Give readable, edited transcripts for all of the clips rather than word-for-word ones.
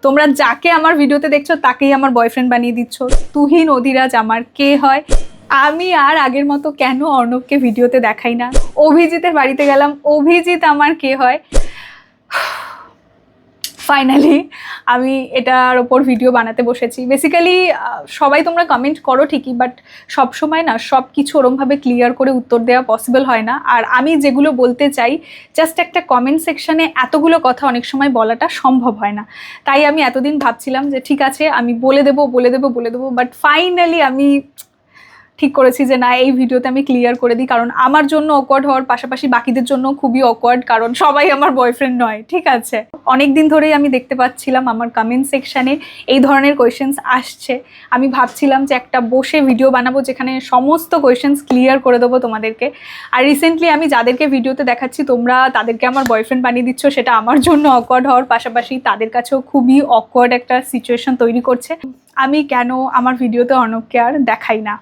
তোমরা যাকে আমার ভিডিওতে দেখছো তাকেই আমার বয়ফ্রেন্ড বানিয়ে দিচ্ছ। তুহিন অধিরাজ আমার কে হয়? আমি আর আগের মতো কেন অর্ণবকে ভিডিওতে দেখাই না? অভিজিতের বাড়িতে গেলাম, অভিজিৎ আমার কে হয়? ফাইনালি আমি এটার ওপর ভিডিও বানাতে বসেছি। বেসিক্যালি সবাই তোমরা কমেন্ট করো ঠিকই, বাট সবসময় না সব কিছু ওরমভাবে ক্লিয়ার করে উত্তর দেওয়া পসিবল হয় না। আর আমি যেগুলো বলতে চাই জাস্ট একটা কমেন্ট সেকশনে এতগুলো কথা অনেক সময় বলাটা সম্ভব হয় না। তাই আমি এতদিন ভাবছিলাম যে ঠিক আছে আমি বলে দেবো, বাট ফাইনালি আমি ঠিক করেছি যে না, এই ভিডিওতে আমি ক্লিয়ার করে দিই, কারণ আমার জন্য অকওয়ার্ড হওয়ার পাশাপাশি বাকিদের জন্য খুবই অকওয়ার্ড, কারণ সবাই আমার বয়ফ্রেন্ড নয়। ঠিক আছে, অনেক দিন ধরেই আমি দেখতে পাচ্ছিলাম আমার কমেন্ট সেকশানে এই ধরনের কোয়েশ্চেন্স আসছে। আমি ভাবছিলাম যে একটা বসে ভিডিও বানাবো যেখানে সমস্ত কোয়েশ্চেন্স ক্লিয়ার করে দেবো তোমাদেরকে। আর রিসেন্টলি আমি যাদেরকে ভিডিওতে দেখাচ্ছি তোমরা তাদেরকে আমার বয়ফ্রেন্ড বানিয়ে দিচ্ছ, সেটা আমার জন্য অকওয়ার্ড হওয়ার পাশাপাশি তাদের কাছেও খুবই অকওয়ার্ড একটা সিচুয়েশন তৈরি করছে। আমি কেন আমার ভিডিওতে অর্ণবকে আর দেখাই না,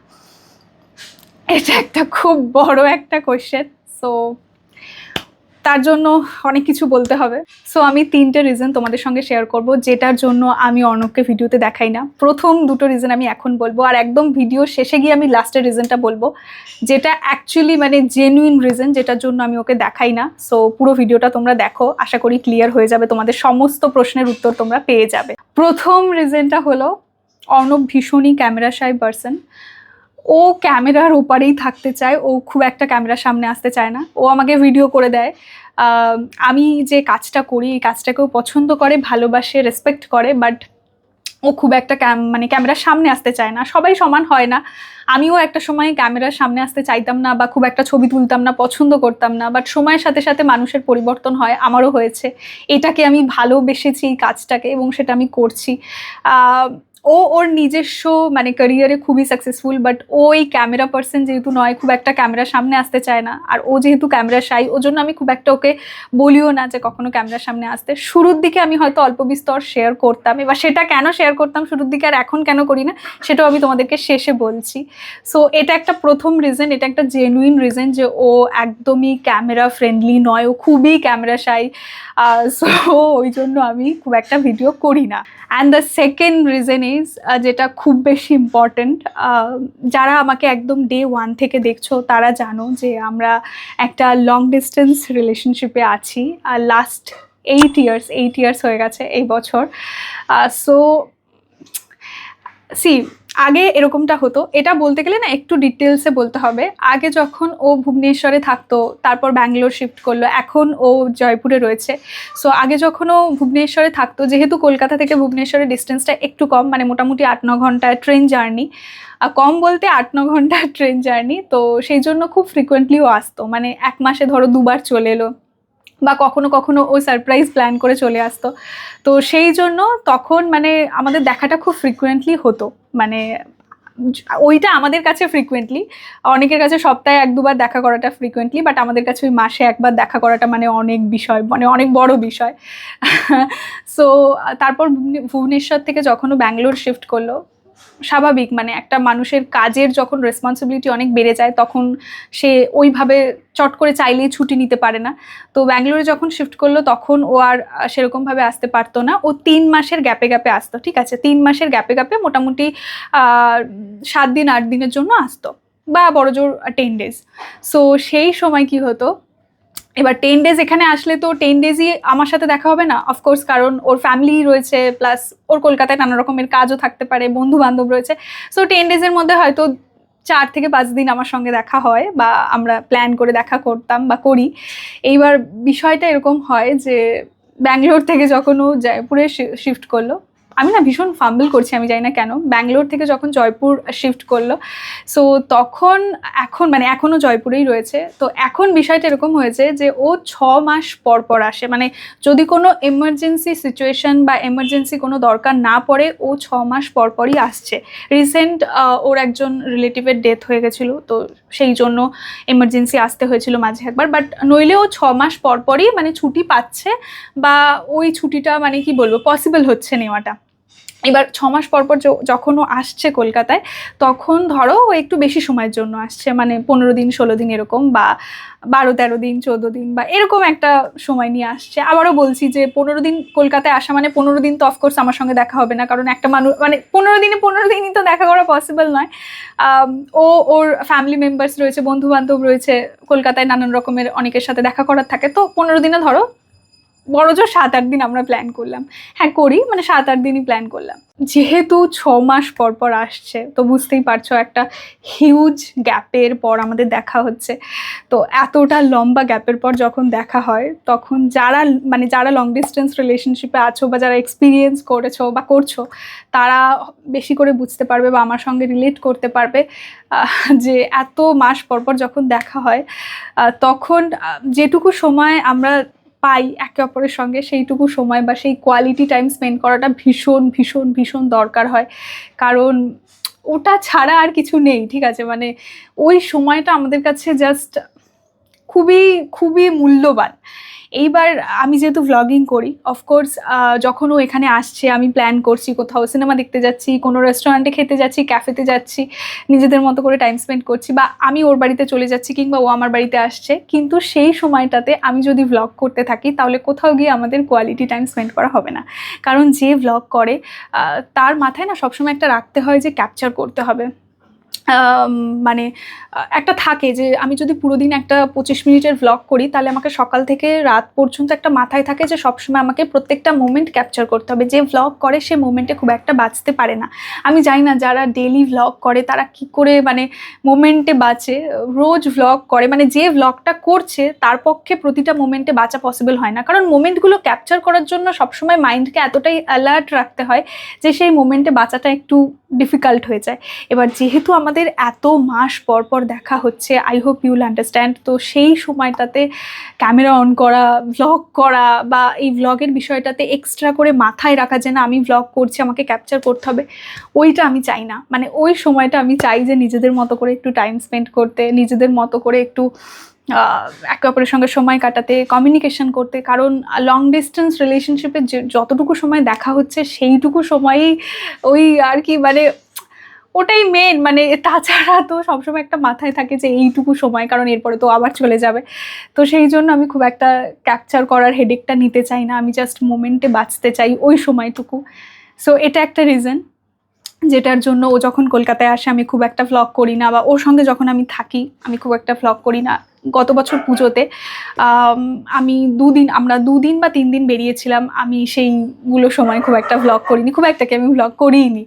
এটা একটা খুব বড় একটা কোয়েশ্চেন। সো তার জন্য অনেক কিছু বলতে হবে। সো আমি 3টে রিজন তোমাদের সঙ্গে শেয়ার করব যেটার জন্য আমি অর্ণবকে ভিডিওতে দেখাই না। প্রথম 2টো রিজন আমি এখন বলবো, আর একদম ভিডিও শেষে গিয়ে আমি লাস্টের রিজনটা বলবো, যেটা অ্যাকচুয়ালি মানে জেনুইন রিজন যেটার জন্য আমি ওকে দেখাই না। সো পুরো ভিডিওটা তোমরা দেখো, আশা করি ক্লিয়ার হয়ে যাবে, তোমাদের সমস্ত প্রশ্নের উত্তর তোমরা পেয়ে যাবে। প্রথম রিজনটা হলো অর্ণব ভীষণই ক্যামেরা শাই পারসন। ও ক্যামেরার ওপারেই থাকতে চায়, ও খুব একটা ক্যামেরার সামনে আসতে চায় না। ও আমাকে ভিডিও করে দেয়, আমি যে কাজটা করি এই কাজটাকেও পছন্দ করে, ভালোবাসে, রেসপেক্ট করে, বাট ও খুব একটা মানে ক্যামেরার সামনে আসতে চায় না। সবাই সমান হয় না, আমিও একটা সময় ক্যামেরার সামনে আসতে চাইতাম না বা খুব একটা ছবি তুলতাম না, পছন্দ করতাম না, বাট সময়ের সাথে সাথে মানুষের পরিবর্তন হয়, আমারও হয়েছে। এটাকে আমি ভালোবেসেছি এই কাজটাকে, এবং সেটা আমি করছি। ও ওর নিজস্ব মানে ক্যারিয়ারে খুবই সাকসেসফুল, বাট ও এই ক্যামেরা পার্সন যেহেতু নয়, খুব একটা ক্যামেরার সামনে আসতে চায় না। আর ও যেহেতু ক্যামেরা শাই, ওর জন্য আমি খুব একটা ওকে বলিও না যে কখনো ক্যামেরার সামনে আসতে। শুরুর দিকে আমি হয়তো অল্প বিস্তর শেয়ার করতাম, এবার সেটা কেন শেয়ার করতাম শুরুর দিকে আর এখন কেন করি না সেটাও আমি তোমাদেরকে শেষে বলছি। সো এটা একটা প্রথম রিজন, এটা একটা জেনুইন রিজন যে ও একদমই ক্যামেরা ফ্রেন্ডলি নয়, ও খুবই ক্যামেরা শাই। সো ওই জন্য আমি খুব একটা ভিডিও করি না। And the second reason is, যেটা খুব বেশি ইম্পর্ট্যান্ট, যারা আমাকে একদম ডে 1 থেকে দেখছো তারা জানো যে আমরা একটা লং ডিস্টেন্স রিলেশনশিপে আছি। লাস্ট 8 ইয়ার্স হয়ে গেছে এই বছর। সো আগে এরকমটা হতো, এটা বলতে গেলে না একটু ডিটেলসে বলতে হবে। আগে যখন ও ভুবনেশ্বরে থাকতো, তারপর ব্যাঙ্গালোর শিফট করলো, এখন ও জয়পুরে রয়েছে। সো আগে যখন ও ভুবনেশ্বরে থাকতো, যেহেতু কলকাতা থেকে ভুবনেশ্বরের ডিস্টেন্সটা একটু কম, মানে মোটামুটি 8-9 ঘন্টা ট্রেন জার্নি, কম বলতে 8-9 ঘন্টা ট্রেন জার্নি, তো সেই জন্য খুব ফ্রিকোয়েন্টলিও আসতো, মানে 1 মাসে ধরো 2বার চলে এলো, বা কখনো কখনো ও সারপ্রাইজ প্ল্যান করে চলে আসতো। তো সেই জন্য তখন মানে আমাদের দেখাটা খুব ফ্রিকুয়েন্টলি হতো, মানে ওইটা আমাদের কাছে ফ্রিকুয়েন্টলি, অনেকের কাছে সপ্তাহে 1-2বার দেখা করাটা ফ্রিকুয়েন্টলি, বাট আমাদের কাছে ওই মাসে 1বার দেখা করাটা মানে অনেক বিষয়, মানে অনেক বড় বিষয়। সো তারপর ভুবনেশ্বর থেকে যখন ও ব্যাঙ্গালোর শিফট করলো, স্বাভাবিক মানে একটা মানুষের কাজের যখন রেসপন্সিবিলিটি অনেক বেড়ে যায় তখন সে ওইভাবে চট করে চাইলেই ছুটি নিতে পারে না। তো ব্যাঙ্গালোরে যখন শিফট করলো তখন ও আর সেরকমভাবে আসতে পারতো না, ও 3 মাসের গ্যাপে আসতো। ঠিক আছে, 3 মাসের গ্যাপে মোটামুটি 7 দিন 8 দিনের জন্য আসতো, বা বড়জোর 10 ডেজ। সো সেই সময় কি হতো, এবার 10 ডেজ এখানে আসলে তো 10 ডেজই আমার সাথে দেখা হবে না অফকোর্স, কারণ ওর ফ্যামিলি রয়েছে, প্লাস ওর কলকাতায় নানা রকমের কাজও থাকতে পারে, বন্ধু বান্ধব রয়েছে। সো 10 ডেজের মধ্যে হয়তো 4 থেকে 5 দিন আমার সঙ্গে দেখা হয়, বা আমরা প্ল্যান করে দেখা করতাম বা করি। এইবার বিষয়টা এরকম হয় যে ব্যাঙ্গালোর থেকে যখন ও জয়পুরে শিফট করলো, আমি না ভীষণ ফাম্বল করছি, আমি জানি না কেন, ব্যাঙ্গালোর থেকে যখন জয়পুর শিফট করলো, সো তখন এখন মানে এখনও জয়পুরেই রয়েছে। তো এখন বিষয়টা এরকম হয়েছে যে ও 6 মাস পর আসে, মানে যদি কোনো এমার্জেন্সি সিচুয়েশন বা এমার্জেন্সি কোনো দরকার না পড়ে ও 6 মাস পরই আসছে। রিসেন্ট ওর একজন রিলেটিভের ডেথ হয়ে গেছিলো, তো সেই জন্য এমার্জেন্সি আসতে হয়েছিল মাঝে একবার, বাট নইলে ও 6 মাস পরই মানে ছুটি পাচ্ছে, বা ওই ছুটিটা মানে কি বলবো পসিবল হচ্ছে নেওয়াটা। এবার 6 মাস পর পর যখন ও আসছে কলকাতায়, তখন ধরো ও একটু বেশি সময়ের জন্য আসছে, মানে 15 দিন 16 দিন এরকম, বা 12-13 দিন 14 দিন বা এরকম একটা সময় নিয়ে আসছে। আবারও বলছি যে 15 দিন কলকাতায় আসা মানে 15 দিন তো অফকোর্স আমার সঙ্গে দেখা হবে না, কারণ একটা মানুষ মানে 15 দিনই তো দেখা করা পসিবল নয়। ওর ফ্যামিলি মেম্বার্স রয়েছে, বন্ধু বান্ধব রয়েছে কলকাতায়, নানান রকমের অনেকের সাথে দেখা করার থাকে। তো 15 দিনে ধরো বড় জোর 7-8 দিন আমরা প্ল্যান করলাম, হ্যাঁ করি, মানে 7-8 দিনই প্ল্যান করলাম। যেহেতু 6 মাস পর পর আসছে, তো বুঝতেই পারছো একটা হিউজ গ্যাপের পর আমাদের দেখা হচ্ছে। তো এতটা লম্বা গ্যাপের পর যখন দেখা হয়, তখন যারা লং ডিস্টেন্স রিলেশনশিপে আছো বা যারা এক্সপিরিয়েন্স করেছো বা করছো, তারা বেশি করে বুঝতে পারবে বা আমার সঙ্গে রিলেট করতে পারবে যে এত মাস পর পর যখন দেখা হয়, তখন যেটুকু সময় আমরা পাই একে অপরের সঙ্গে, সেইটুকু সময় বা সেই কোয়ালিটি টাইম স্পেন্ড করাটা ভীষণ ভীষণ ভীষণ দরকার হয়। কারণ ওটা ছাড়া আর কিছু নেই, ঠিক আছে? মানে ওই সময়টা আমাদের কাছে জাস্ট খুবই খুবই মূল্যবান। এইবার আমি যেহেতু ভ্লগিং করি, অফকোর্স যখন ও এখানে আসছে আমি প্ল্যান করছি, কোথাও সিনেমা দেখতে যাচ্ছি, কোনো রেস্টুরেন্টে খেতে যাচ্ছি, ক্যাফেতে যাচ্ছি, নিজেদের মতো করে টাইম স্পেন্ড করছি, বা আমি ওর বাড়িতে চলে যাচ্ছি কিংবা ও আমার বাড়িতে আসছে, কিন্তু সেই সময়টাতে আমি যদি ভ্লগ করতে থাকি, তাহলে কোথাও গিয়ে আমাদের কোয়ালিটি টাইম স্পেন্ড করা হবে না। কারণ যে ভ্লগ করে তার মাথায় না সবসময় একটা রাখতে হয় যে ক্যাপচার করতে হবে। মানে একটা থাকে যে আমি যদি পুরো দিন একটা 25 মিনিটের ভ্লগ করি, তাহলে আমাকে সকাল থেকে রাত পর্যন্ত একটা মাথায় থাকে যে সবসময় আমাকে প্রত্যেকটা মোমেন্ট ক্যাপচার করতে হবে। যে ভ্লগ করে সে মোমেন্টে খুব একটা বাঁচতে পারে না। আমি জানি না যারা ডেলি ভ্লগ করে তারা কি করে মানে মোমেন্টে বাঁচে, রোজ ভ্লগ করে, মানে যে ভ্লগটা করছে তার পক্ষে প্রতিটা মোমেন্টে বাঁচা পসিবল হয় না, কারণ মোমেন্টগুলো ক্যাপচার করার জন্য সবসময় মাইন্ডকে এতটাই অ্যালার্ট রাখতে হয় যে সেই মোমেন্টে বাঁচাটা একটু ডিফিকাল্ট হয়ে যায়। এবার যেহেতু আমাদের এত মাস পর পর দেখা হচ্ছে, আই হোপ ইউল আন্ডারস্ট্যান্ড, তো সেই সময়টাতে ক্যামেরা অন করা, ভ্লগ করা, বা এই ভ্লগের বিষয়টাতে এক্সট্রা করে মাথায় রাখা যে না আমি ভ্লগ করছি, আমাকে ক্যাপচার করতে হবে, ওইটা আমি চাই না। মানে ওই সময়টা আমি চাই যে নিজেদের মতো করে একটু টাইম স্পেন্ড করতে, নিজেদের মতো করে একটু একে অপরের সঙ্গে সময় কাটাতে, কমিউনিকেশন করতে। কারণ লং ডিস্টেন্স রিলেশনশিপে যতটুকু সময় দেখা হচ্ছে সেইটুকু সময়ই ওই আর কি, মানে ওটাই মেন। মানে তাছাড়া তো সবসময় একটা মাথায় থাকে যে এইটুকু সময়, কারণ এরপরে তো আবার চলে যাবে। তো সেই জন্য আমি খুব একটা ক্যাপচার করার হেডেকটা নিতে চাই না, আমি জাস্ট মোমেন্টে বাঁচতে চাই ওই সময়টুকু। সো এটা একটা রিজন যেটার জন্য ও যখন কলকাতায় আসে আমি খুব একটা ভ্লগ করি না, বা ওর সঙ্গে যখন আমি থাকি আমি খুব একটা ভ্লগ করি না। গত বছর পুজোতে আমি আমরা 2 দিন বা 3 দিন বেরিয়েছিলাম, আমি সেইগুলো সময় খুব একটা ভ্লগ করিনি, খুব একটা কি আমি ভ্লগ করিনি।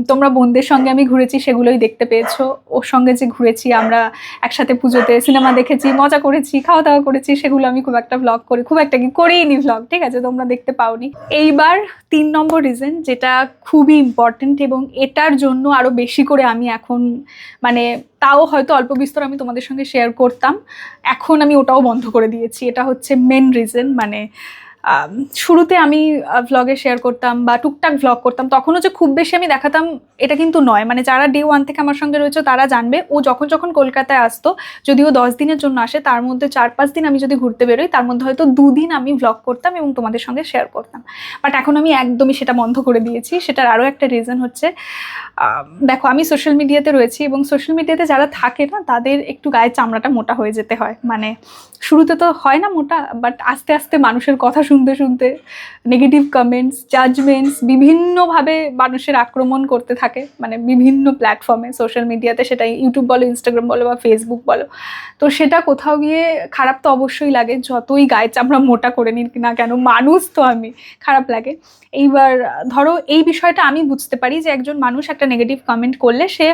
তোমরা বোনদের সঙ্গে আমি ঘুরেছি, সেগুলোই দেখতে পেয়েছো। ওর সঙ্গে যে ঘুরেছি, আমরা একসাথে পুজোতে সিনেমা দেখেছি, মজা করেছি, খাওয়া দাওয়া করেছি, সেগুলো আমি খুব একটা ভ্লগ খুব একটা কি করিনি ভ্লগ, ঠিক আছে? তোমরা দেখতে পাওনি। এইবার 3 নম্বর রিজন, যেটা খুবই ইম্পর্টেন্ট এবং এটার জন্য আরও বেশি করে আমি এখন মানে তাও হয়তো অল্প বিস্তর আমি তোমাদের সঙ্গে শেয়ার করতাম, এখন আমি ওটাও বন্ধ করে দিয়েছি। এটা হচ্ছে মেন রিজন। মানে শুরুতে আমি ভ্লগে শেয়ার করতাম বা টুকটাক ভ্লগ করতাম, তখনও যে খুব বেশি আমি দেখাতাম এটা কিন্তু নয়। মানে যারা ডে 1 থেকে আমার সঙ্গে রয়েছে তারা জানবে, ও যখন যখন কলকাতায় আসতো, যদিও 10 দিনের জন্য আসে, তার মধ্যে 4-5 দিন আমি যদি ঘুরতে বেরোই, তার মধ্যে হয়তো 2 দিন আমি ভ্লগ করতাম এবং তোমাদের সঙ্গে শেয়ার করতাম। বাট এখন আমি একদমই সেটা বন্ধ করে দিয়েছি। সেটার আরও একটা রিজন হচ্ছে, দেখো আমি সোশ্যাল মিডিয়াতে রয়েছি এবং সোশ্যাল মিডিয়াতে যারা থাকে না, তাদের একটু গায়ের চামড়াটা মোটা হয়ে যেতে হয়। মানে শুরুতে তো হয় না মোটা, বাট আস্তে আস্তে মানুষের কথা শুনতে শুনতে, নেগেটিভ কমেন্টস, জাজমেন্টস, বিভিন্নভাবে মানুষের আক্রমণ করতে থাকে, মানে বিভিন্ন প্ল্যাটফর্মে, সোশ্যাল মিডিয়াতে, সেটা ইউটিউব বলো, ইনস্টাগ্রাম বলো বা ফেসবুক বলো। তো সেটা কোথাও গিয়ে খারাপ তো অবশ্যই লাগে, যতই গায়ের চামড়া মোটা করে নিন না কেন, মানুষ তো আমি, খারাপ লাগে। এইবার ধরো এই বিষয়টা আমি বুঝতে পারি যে একজন মানুষ একটা নেগেটিভ কমেন্ট করলে সে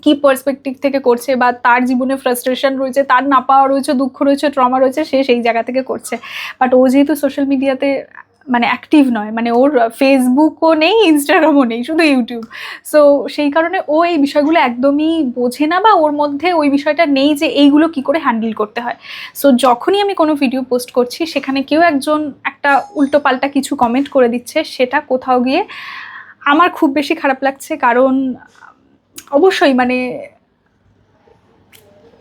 কি পার্সপেক্টিভ থেকে করছে, বা তার জীবনে ফ্রাস্ট্রেশন রয়েছে, তার না পাওয়া রয়েছে, দুঃখ রয়েছে, ট্রমা রয়েছে, সে সেই জায়গা থেকে করছে। বাট ও যেহেতু সোশ্যাল মিডিয়াতে মানে অ্যাক্টিভ নয়, মানে ওর ফেসবুকও নেই, ইনস্টাগ্রামও নেই, শুধু ইউটিউব। সো সেই কারণে ও এই বিষয়গুলো একদমই বোঝে না, বা ওর মধ্যে ওই বিষয়টা নেই যে এইগুলো কি করে হ্যান্ডেল করতে হয়। সো যখনই আমি কোনো ভিডিও পোস্ট করছি, সেখানে কেউ একজন একটা উল্টোপাল্টা কিছু কমেন্ট করে দিচ্ছে, সেটা কোথাও গিয়ে আমার খুব বেশি খারাপ লাগছে। কারণ অবশ্যই মানে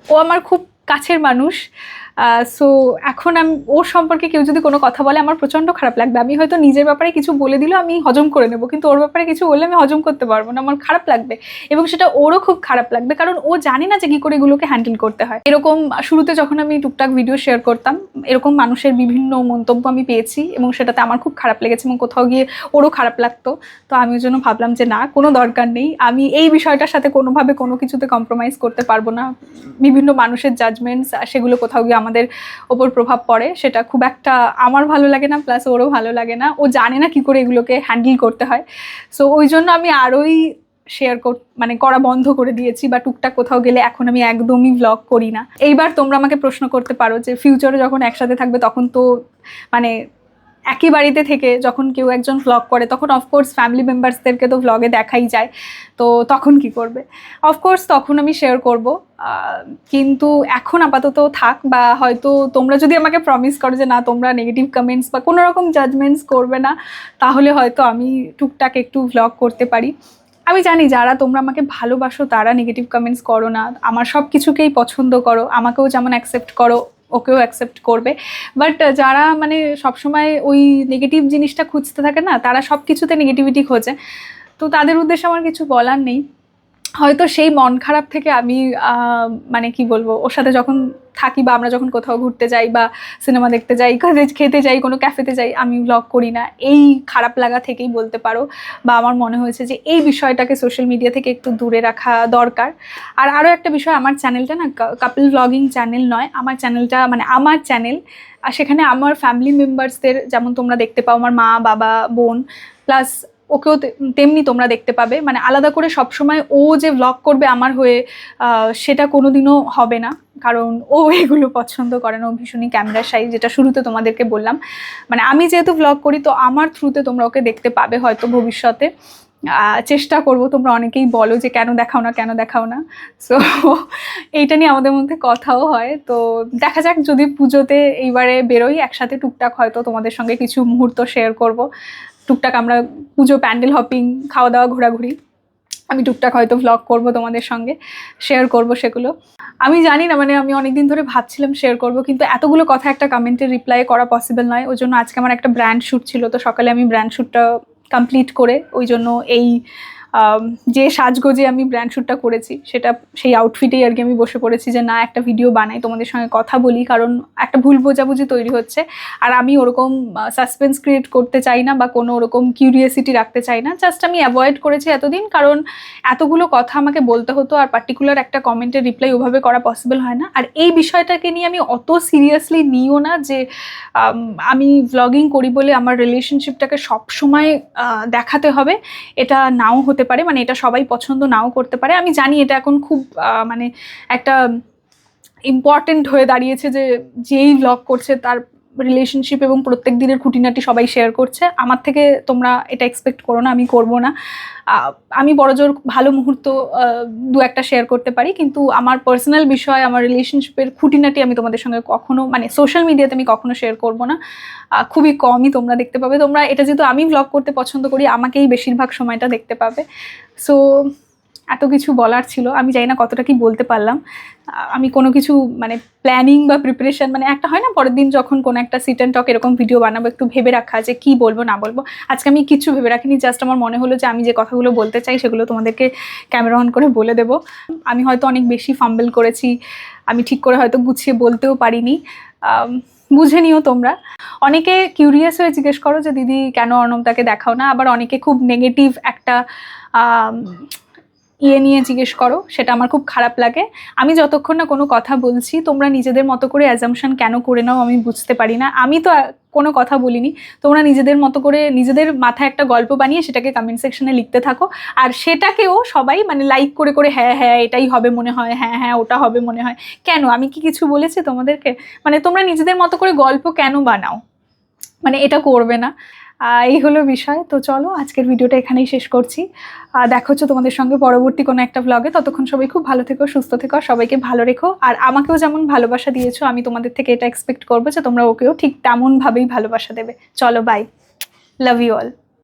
ও আমার খুব কাছের মানুষ, সো এখন আমি ওর সম্পর্কে কেউ যদি কোনো কথা বলে আমার প্রচণ্ড খারাপ লাগবে। আমি হয়তো নিজের ব্যাপারে কিছু বলে দিলেও আমি হজম করে নেবো, কিন্তু ওর ব্যাপারে কিছু বললে আমি হজম করতে পারবো না, আমার খারাপ লাগবে এবং সেটা ওরও খুব খারাপ লাগবে, কারণ ও জানে না যে কী করে এগুলোকে হ্যান্ডেল করতে হয়। এরকম শুরুতে যখন আমি টুকটাক ভিডিও শেয়ার করতাম, এরকম মানুষের বিভিন্ন মন্তব্য আমি পেয়েছি এবং সেটাতে আমার খুব খারাপ লেগেছে এবং কোথাও গিয়ে ওরও খারাপ লাগতো। তো আমি ওই জন্য ভাবলাম যে না, কোনো দরকার নেই, আমি এই বিষয়টার সাথে কোনোভাবে কোনো কিছুতে কম্প্রোমাইজ করতে পারবো না। বিভিন্ন মানুষের জাজমেন্টস, সেগুলো কোথাও গিয়ে আমাদের ওপর প্রভাব পড়ে, সেটা খুব একটা আমার ভালো লাগে না, প্লাস ওরও ভালো লাগে না। ও জানে না কী করে এগুলোকে হ্যান্ডেল করতে হয়। সো ওই জন্য আমি আরোই শেয়ার মানে করা বন্ধ করে দিয়েছি, বা টুকটাক কোথাও গেলে এখন আমি একদমই ভ্লগ করি না। এইবার তোমরা আমাকে প্রশ্ন করতে পারো যে ফিউচারে যখন একসাথে থাকবে তখন তো মানে একই বাড়িতে থেকে যখন কেউ একজন ভ্লগ করে তখন অফকোর্স ফ্যামিলি মেম্বার্সদেরকে তো ভ্লগে দেখাই যায়, তো তখন কি করবে? অফকোর্স তখন আমি শেয়ার করব, কিন্তু এখন আপাতত থাক। বা হয়তো তোমরা যদি আমাকে প্রমিস করো যে না, তোমরা নেগেটিভ কমেন্টস বা কোনো রকম জাজমেন্টস করবে না, তাহলে হয়তো আমি টুকটাক একটু ভ্লগ করতে পারি। আমি জানি যারা তোমরা আমাকে ভালোবাসো তারা নেগেটিভ কমেন্টস করো না, আমার সব কিছুকেই পছন্দ করো, আমাকেও যেমন অ্যাকসেপ্ট করো ওকেও অ্যাকসেপ্ট করবে। বাট যারা মানে সবসময় ওই নেগেটিভ জিনিসটা খুঁজতে থাকে না, তারা সব কিছুতে নেগেটিভিটি খোঁজে, তো তাদের উদ্দেশ্যে আমার কিছু বলার নেই। হয়তো সেই মন খারাপ থেকে আমি মানে কি বলবো, ওর সাথে যখন থাকি বা আমরা যখন কোথাও ঘুরতে যাই বা সিনেমা দেখতে যাই, খেতে যাই, কোনো ক্যাফেতে যাই, আমি ব্লগ করি না, এই খারাপ লাগা থেকেই বলতে পারো। বা আমার মনে হয়েছে যে এই বিষয়টাকে সোশ্যাল মিডিয়া থেকে একটু দূরে রাখা দরকার। আর আরও একটা বিষয়, আমার চ্যানেলটা না কাপল ব্লগিং চ্যানেল নয়, আমার চ্যানেলটা মানে আমার চ্যানেল, আর সেখানে আমার ফ্যামিলি মেম্বার্সদের যেমন তোমরা দেখতে পাও, আমার মা বাবা বোন, প্লাস ওকেও তেমনি তোমরা দেখতে পাবে। মানে আলাদা করে সবসময় ও যে ভ্লগ করবে আমার হয়ে, সেটা কোনোদিনও হবে না, কারণ ও এগুলো পছন্দ করে না, ও ভীষণই ক্যামেরা শাই, যেটা শুরুতে তোমাদেরকে বললাম। মানে আমি যেহেতু ভ্লগ করি, তো আমার থ্রুতে তোমরা ওকে দেখতে পাবে হয়তো ভবিষ্যতে। চেষ্টা করব, তোমরা অনেকেই বলো যে কেন দেখাও না কেন দেখাও না, সো এইটা নিয়ে আমাদের মধ্যে কথাও হয়। তো দেখা যাক, যদি পুজোতে এইবারে বেরোই একসাথে, টুকটাক হয়তো তোমাদের সঙ্গে কিছু মুহূর্ত শেয়ার করব। টুকটাক আমরা পুজো প্যান্ডেল হপিং, খাওয়া দাওয়া, ঘোরাঘুরি, আমি টুকটাক হয়তো ভ্লগ করব তোমাদের সঙ্গে, শেয়ার করব সেগুলো। আমি জানি না, মানে আমি অনেকদিন ধরে ভাবছিলাম শেয়ার করব, কিন্তু এতগুলো কথা একটা কমেন্টের রিপ্লাই করা পসিবল নয়। ওই জন্য আজকে আমার একটা ব্র্যান্ড শ্যুট ছিল, তো সকালে আমি ব্র্যান্ড শ্যুটটা কমপ্লিট করে ওই জন্য এই যে সাজগোজে আমি ব্র্যান্ড শ্যুটটা করেছি, সেটা সেই আউটফিটেই আর কি আমি বসে পড়েছি যে না, একটা ভিডিও বানাই, তোমাদের সঙ্গে কথা বলি, কারণ একটা ভুল বোঝাবুঝি তৈরি হচ্ছে। আর আমি ওরকম সাসপেন্স ক্রিয়েট করতে চাই না বা কোনো ওরকম কিউরিয়াসিটি রাখতে চাই না, জাস্ট আমি অ্যাভয়েড করেছি এতদিন, কারণ এতগুলো কথা আমাকে বলতে হতো, আর পার্টিকুলার একটা কমেন্টের রিপ্লাই ওভাবে করা পসিবল হয় না। আর এই বিষয়টাকে নিয়ে আমি অত সিরিয়াসলি নিও না যে আমি ভ্লগিং করি বলে আমার রিলেশনশিপটাকে সবসময় দেখাতে হবে, এটা নাও হতে পারে, মানে এটা সবাই পছন্দ নাও করতে পারে। আমি জানি এটা এখন খুব মানে একটা ইম্পর্টেন্ট হয়ে দাঁড়িয়েছে যে যেই ভ্লগ করছে তার রিলেশনশিপ এবং প্রত্যেক দিনের খুঁটিনাটি সবাই শেয়ার করছে। আমার থেকে তোমরা এটা এক্সপেক্ট করো না, আমি করব না। আমি বড়জোর ভালো মুহূর্ত দু একটা শেয়ার করতে পারি, কিন্তু আমার পার্সোনাল বিষয়, আমার রিলেশনশিপের খুঁটিনাটি আমি তোমাদের সঙ্গে কখনো, মানে সোশ্যাল মিডিয়াতে আমি কখনো শেয়ার করব না। খুবই কমই তোমরা দেখতে পাবে। তোমরা এটা যেহেতু আমি ভ্লগ করতে পছন্দ করি, আমাকেই বেশিরভাগ সময়টা দেখতে পাবে। সো এত কিছু বলার ছিল, আমি জানি না কতটা কি বলতে পারলাম। আমি কোনো কিছু মানে প্ল্যানিং বা প্রিপারেশন, মানে একটা হয় না পরের দিন যখন কোনো একটা সিট অ্যান্ড টক এরকম ভিডিও বানাবো, একটু ভেবে রাখা যে কি বলবো না বলবো, আজকে আমি কিছু ভেবে রাখিনি। জাস্ট আমার মনে হলো যে আমি যে কথাগুলো বলতে চাই সেগুলো তোমাদেরকে ক্যামেরা অন করে বলে দেবো। আমি হয়তো অনেক বেশি ফাম্বল করেছি, আমি ঠিক করে হয়তো গুছিয়ে বলতেও পারিনি, বুঝে নিও তোমরা। অনেকে কিউরিয়াস হয়ে জিজ্ঞেস করো যে দিদি কেন অর্ণবদাকে দেখাও না, আবার অনেকে খুব নেগেটিভ একটা নিয়ে জিজ্ঞেস করো, সেটা আমার খুব খারাপ লাগে। আমি যতক্ষণ না কোনো কথা বলছি, তোমরা নিজেদের মতো করে অ্যাজাম্পশন কেন করে নাও আমি বুঝতে পারি না। আমি তো কোনো কথা বলিনি, তোমরা নিজেদের মতো করে নিজেদের মাথায় একটা গল্প বানিয়ে সেটাকে কমেন্ট সেকশনে লিখতে থাকো, আর সেটাকেও সবাই মানে লাইক করে করে হ্যাঁ হ্যাঁ এটাই হবে মনে হয়, হ্যাঁ হ্যাঁ ওটা হবে মনে হয়। কেন, আমি কি কিছু বলেছি তোমাদেরকে? মানে তোমরা নিজেদের মতো করে গল্প কেন বানাও, মানে এটা করবে না। এই হলো বিষয়। তো চলো আজকের ভিডিওটা এখানেই শেষ করছি। দেখা হচ্ছে তোমাদের সঙ্গে পরবর্তী কোনো একটা ব্লগে। ততক্ষণ সবাই খুব ভালো থেকো, সুস্থ থেকো, সবাইকে ভালো রেখো। আর আমাকেও যেমন ভালোবাসা দিয়েছো, আমি তোমাদের থেকে এটা এক্সপেক্ট করবো যে তোমরা ওকেও ঠিক তেমনভাবেই ভালোবাসা দেবে। চলো বাই, লাভ ইউ অল।